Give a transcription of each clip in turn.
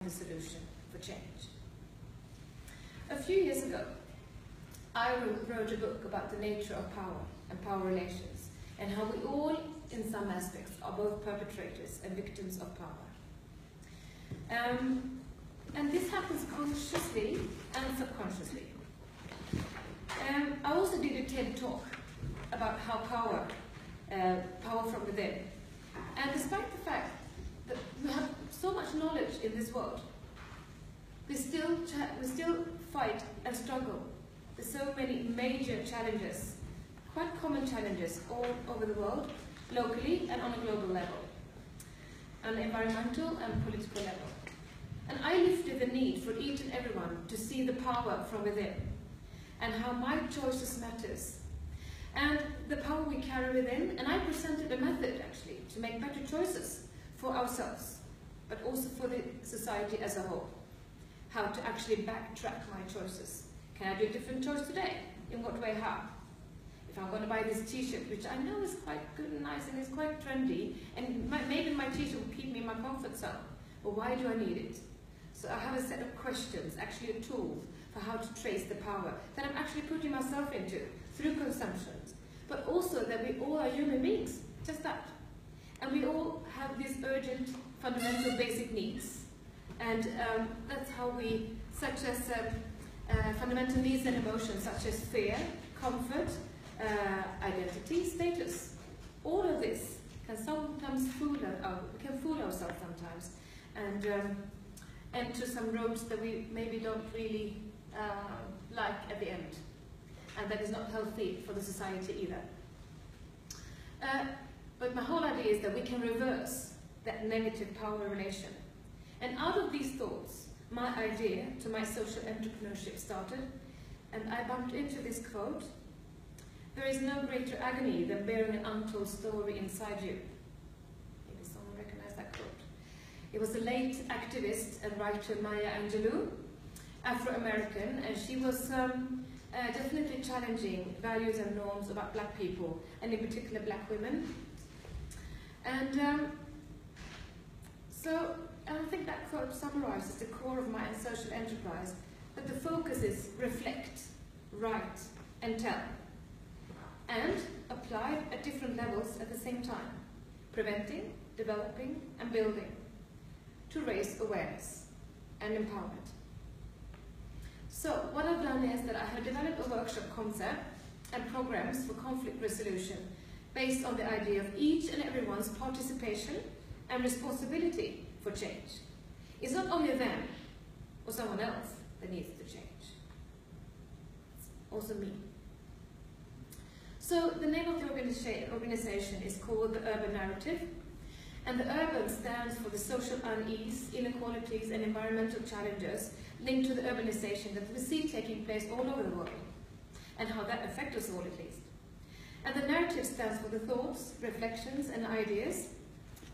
the solution for change. A few years ago, I wrote a book about the nature of power and power relations, and how we all, in some aspects, are both perpetrators and victims of power. And this happens consciously and subconsciously. I also did a TED talk about how power from within. And despite the fact that we have so much knowledge in this world, we still fight and struggle with so many major challenges, quite common challenges all over the world, locally and on a global level, on an environmental and political level. And I lifted the need for each and everyone to see the power from within, and how my choices matters, and the power we carry within. And I presented a method, actually, to make better choices for ourselves, but also for the society as a whole. How to actually backtrack my choices. Can I do a different choice today? In what way, how? If I'm going to buy this t-shirt, which I know is quite good and nice and is quite trendy, and maybe my t-shirt will keep me in my comfort zone, but why do I need it? So I have a set of questions, actually a tool for how to trace the power that I'm actually putting myself into through consumption, but also that we all are human beings, just that. And we all have these urgent, fundamental, basic needs. And that's how we, such as fundamental needs and emotions, such as fear, comfort, identity, status. All of this can sometimes fool ourselves sometimes, and enter some roads that we maybe don't really like at the end, and that is not healthy for the society either. But my whole idea is that we can reverse that negative power relation. And out of these thoughts, my idea to my social entrepreneurship started, and I bumped into this quote: "There is no greater agony than bearing an untold story inside you." Maybe someone recognized that quote. It was the late activist and writer Maya Angelou, Afro-American, and she was definitely challenging values and norms about black people, and in particular black women. And so I think that quote summarizes the core of my social enterprise, that the focus is reflect, write, and tell, and applied at different levels at the same time, preventing, developing, and building, to raise awareness and empowerment. So what I've done is that I have developed a workshop concept and programs for conflict resolution based on the idea of each and everyone's participation and responsibility for change. It's not only them or someone else that needs to change, it's also me. So the name of the organization is called the Urban Narrative, and the urban stands for the social unease, inequalities, and environmental challenges linked to the urbanization that we see taking place all over the world, and how that affects us all, at least. And the narrative stands for the thoughts, reflections, and ideas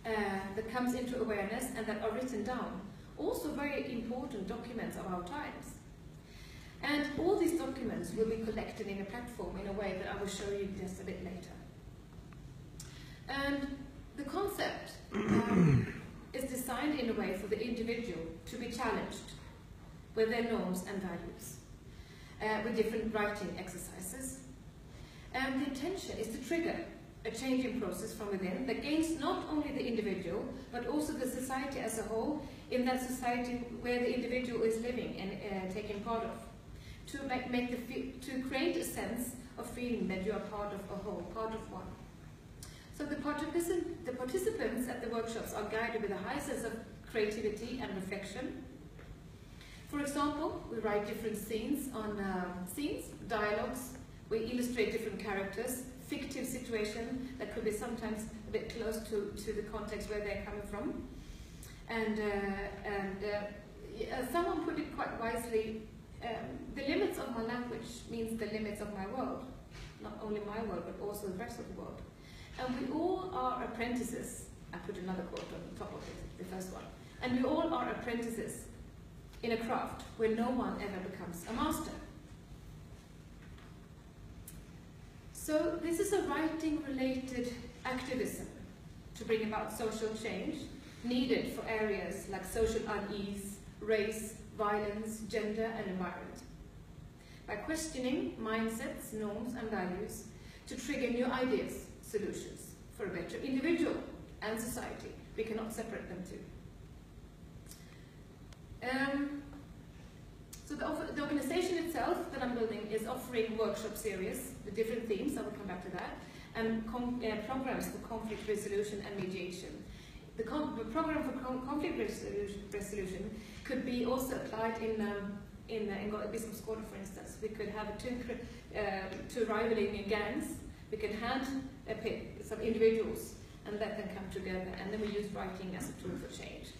that comes into awareness and that are written down. Also very important documents of our times. And all these documents will be collected in a platform in a way that I will show you just a bit later. And the concept is designed in a way for the individual to be challenged with their norms and values, with different writing exercises. And the intention is to trigger a changing process from within that gains not only the individual, but also the society as a whole, in that society where the individual is living and taking part of, to create a sense of feeling that you are part of a whole, part of one. So the participants at the workshops are guided with a high sense of creativity and reflection. For example, we write different scenes on dialogues, we illustrate different characters, fictive situation that could be sometimes a bit close to the context where they're coming from. And someone put it quite wisely, the limits of my language means the limits of my world. Not only my world, but also the rest of the world. And we all are apprentices. I put another quote on the top of it, the first one. And we all are apprentices in a craft where no one ever becomes a master. So this is a writing-related activism to bring about social change needed for areas like social unease, race, violence, gender and environment. By questioning mindsets, norms and values to trigger new ideas, solutions for a better individual and society. We cannot separate them two. So the organization itself that I'm building is offering workshop series with different themes, I will come back to that, and programs for conflict resolution and mediation. The program for conflict resolution could be also applied in Biskopsgården, for instance. We could have two rivaling gangs. We could hand-pick some individuals and let them come together, and then we use writing as a tool for change.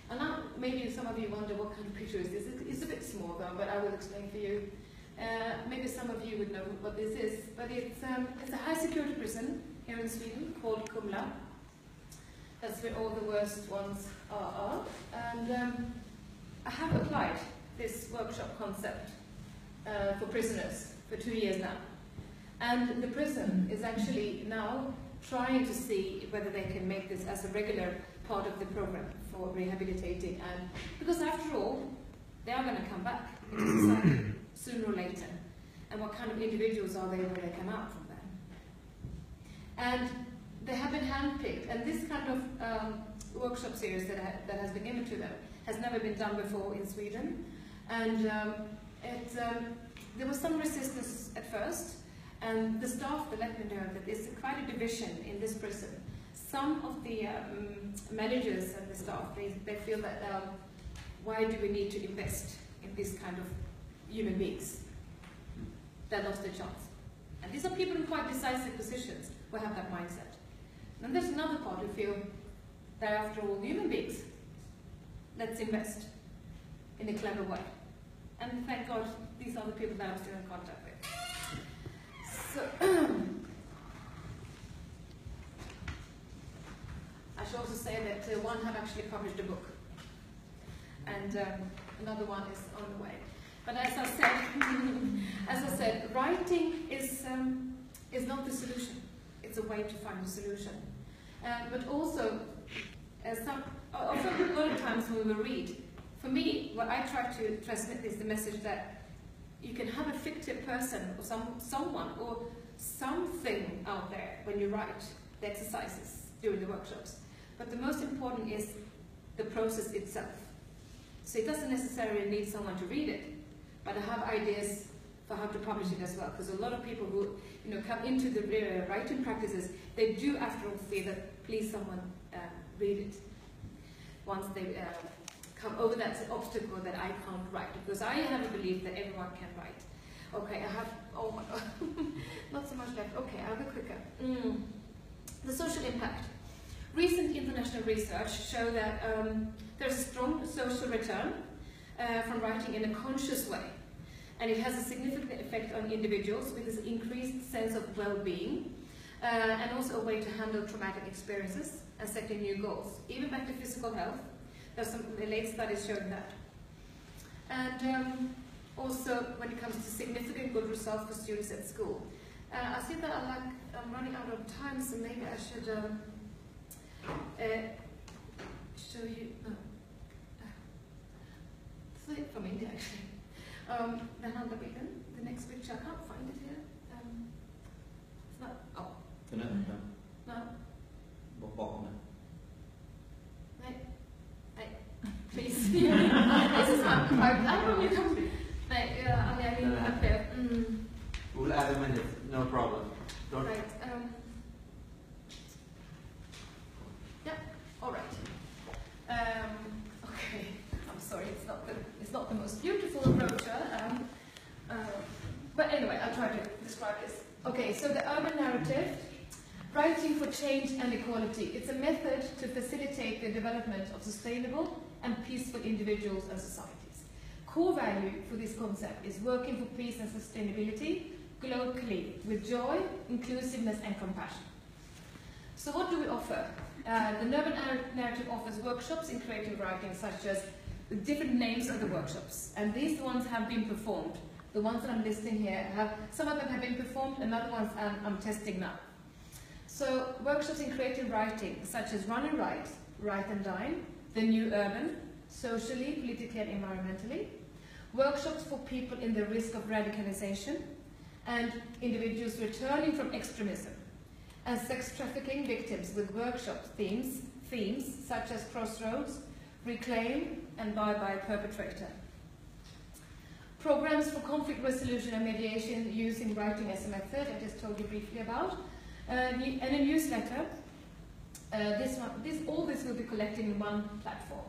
And now maybe some of you wonder what kind of picture is this. It's a bit small though, but I will explain for you. Maybe some of you would know what this is, but it's a high security prison here in Sweden called Kumla. That's where all the worst ones are. And I have applied this workshop concept for prisoners for 2 years now. And the prison is actually now trying to see whether they can make this as a regular part of the program for rehabilitating, and because after all, they are going to come back into society sooner or later. And what kind of individuals are they when they come out from there? And they have been handpicked, and this kind of workshop series that has been given to them has never been done before in Sweden. And there was some resistance at first, and the staff that let me know that there's quite a division in this prison. Some of the managers and the staff, they feel that why do we need to invest in this kind of human beings that lost their chance? And these are people in quite decisive positions who have that mindset. And there's another part who feel that after all, human beings, let's invest in a clever way. And thank God, these are the people that I'm still in contact with. So, I should also say that one have actually published a book, and another one is on the way. But as I said, writing is not the solution. It's a way to find a solution. But also, often a lot of times when we read, for me, what I try to transmit is the message that you can have a fictive person or someone or something out there when you write the exercises during the workshops. But the most important is the process itself. So it doesn't necessarily need someone to read it, but I have ideas for how to publish it as well. Because a lot of people who come into the writing practices, they do after all feel that please someone read it once they come over that obstacle that I can't write. Because I have a belief that everyone can write. Okay, I have, oh my God, not so much left. Okay, I'll be quicker. The social impact. Recent international research show that there's a strong social return from writing in a conscious way. And it has a significant effect on individuals with this increased sense of well-being and also a way to handle traumatic experiences and setting new goals, even back to physical health. There's some late studies showing that. And also when it comes to significant good results for students at school. I see that I'm running out of time, so maybe I should show you. This is from India actually. The next picture, I can't find it here. It's not, oh. No. Bakom den. Nej, please. This is not quite, I don't know you come. Nej, I mean up there. We'll add them in, no problem. Don't. Right. Yeah, all right. Okay, I'm sorry, it's not the most beautiful brochure. But anyway, I'll try to describe this. Okay, so the urban narrative, writing for change and equality. It's a method to facilitate the development of sustainable and peaceful individuals and societies. Core value for this concept is working for peace and sustainability globally with joy, inclusiveness and compassion. So what do we offer? The Urban Narrative offers workshops in creative writing, such as the different names of the workshops. And these ones have been performed. The ones that I'm listing here, some of them have been performed, and other ones I'm testing now. So workshops in creative writing, such as Run and Write, Write and Dine, The New Urban, socially, politically and environmentally, workshops for people in the risk of radicalization, and individuals returning from extremism, and sex trafficking victims with workshop themes such as Crossroads, Reclaim, and Bye Bye Perpetrator. Programs for conflict resolution and mediation using writing as a method, I just told you briefly about, and a newsletter. All this will be collected in one platform.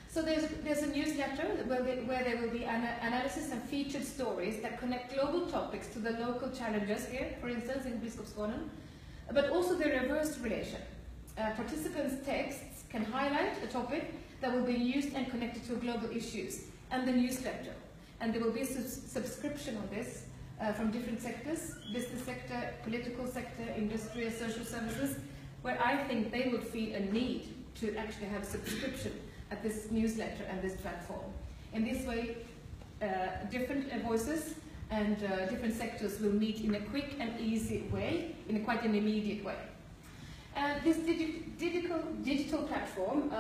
So there's a newsletter where there will be analysis and featured stories that connect global topics to the local challenges here, for instance, in Biskopsgården, but also the reverse relation. Participants' texts can highlight a topic that will be used and connected to global issues, and the newsletter. And there will be a subscription on this from different sectors, business sector, political sector, industry, and social services, where I think they would feel a need to actually have a subscription at this newsletter and this platform. In this way, different voices and different sectors will meet in a quick and easy way, in quite an immediate way. This digital platform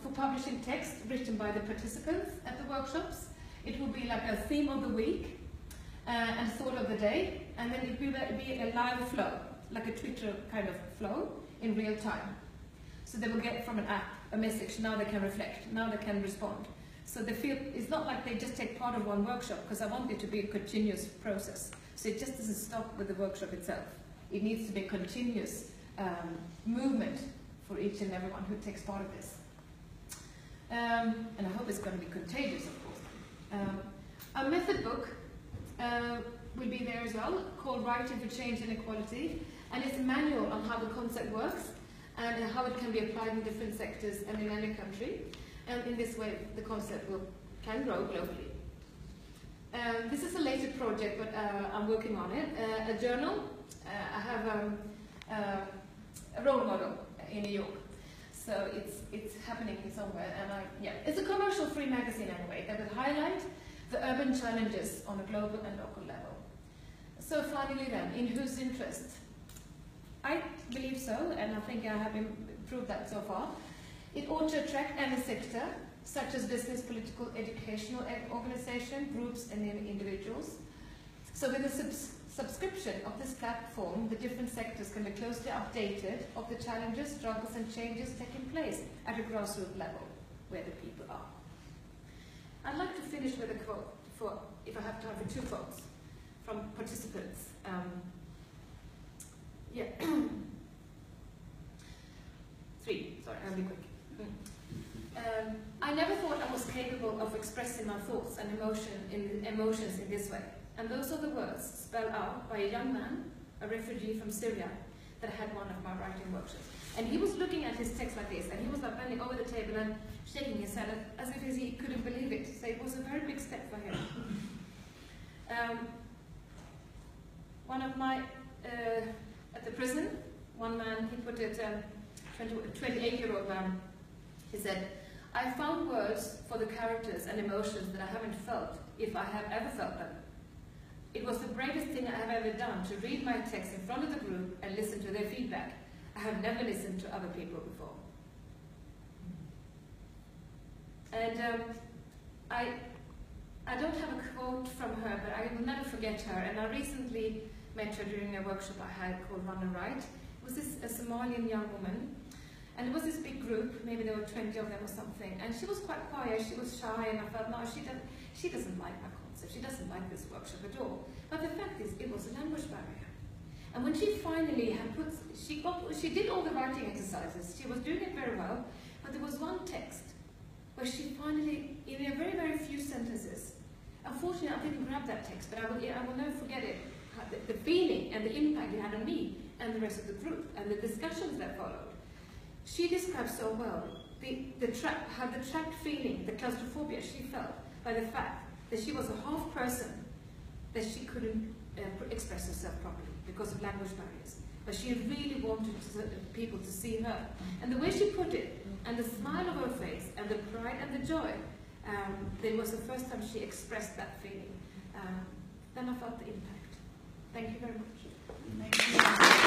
for publishing text written by the participants at the workshops, it will be like a theme of the week and thought of the day, and then it will be a live flow, like a Twitter kind of flow in real time. So they will get from an app a message, now they can reflect, now they can respond. So they feel, it's not like they just take part of one workshop, because I want it to be a continuous process. So it just doesn't stop with the workshop itself. It needs to be a continuous movement for each and everyone who takes part of this. And I hope it's going to be contagious, of course. Our method book will be there as well, called Writing for Change and Equality, and it's a manual on how the concept works and how it can be applied in different sectors and in any country. And in this way, the concept can grow globally. This is a later project, but I'm working on it. A journal. I have a role model in New York, so it's happening somewhere. And it's a commercial-free magazine anyway that will highlight the urban challenges on a global and local level. So finally, then, in whose interest? I believe so, and I think I have proved that so far. It ought to attract any sector, such as business, political, educational organization, groups, and individuals. So with the subscription of this platform, the different sectors can be closely updated of the challenges, struggles, and changes taking place at a grassroots level, where the people are. I'd like to finish with a quote, if I have time for 2 quotes, from participants. Yeah. 3, sorry, I'll be quick. I never thought I was capable of expressing my thoughts and emotions in this way. And those are the words spelled out by a young man, a refugee from Syria, that had one of my writing workshops. And he was looking at his text like this, and he was like bending over the table and shaking his head as if he couldn't believe it. So it was a very big step for him. One of my, at the prison, one man, he put it, 28-year-old man, he said, I found words for the characters and emotions that I haven't felt, if I have ever felt them. It was the bravest thing I have ever done to read my text in front of the group and listen to their feedback. I have never listened to other people before. And I don't have a quote from her, but I will never forget her. And I recently met her during a workshop I had called Run and Write. It was a Somalian young woman. And it was this big group, maybe there were 20 of them or something. And she was quite quiet, she was shy, and I felt, no, she doesn't like my concept, she doesn't like this workshop at all. But the fact is, it was a language barrier. And when she finally had she did all the writing exercises, she was doing it very well, but there was one text where she finally, in a very, very few sentences, unfortunately I didn't grab that text, but I will never forget it, the feeling and the impact it had on me and the rest of the group, and the discussions that followed. She described so well how the trapped feeling, the claustrophobia she felt by the fact that she was a half person, that she couldn't express herself properly because of language barriers. But she really wanted people to see her. And the way she put it, and the smile of her face, and the pride and the joy, it was the first time she expressed that feeling. Then I felt the impact. Thank you very much. Thank you.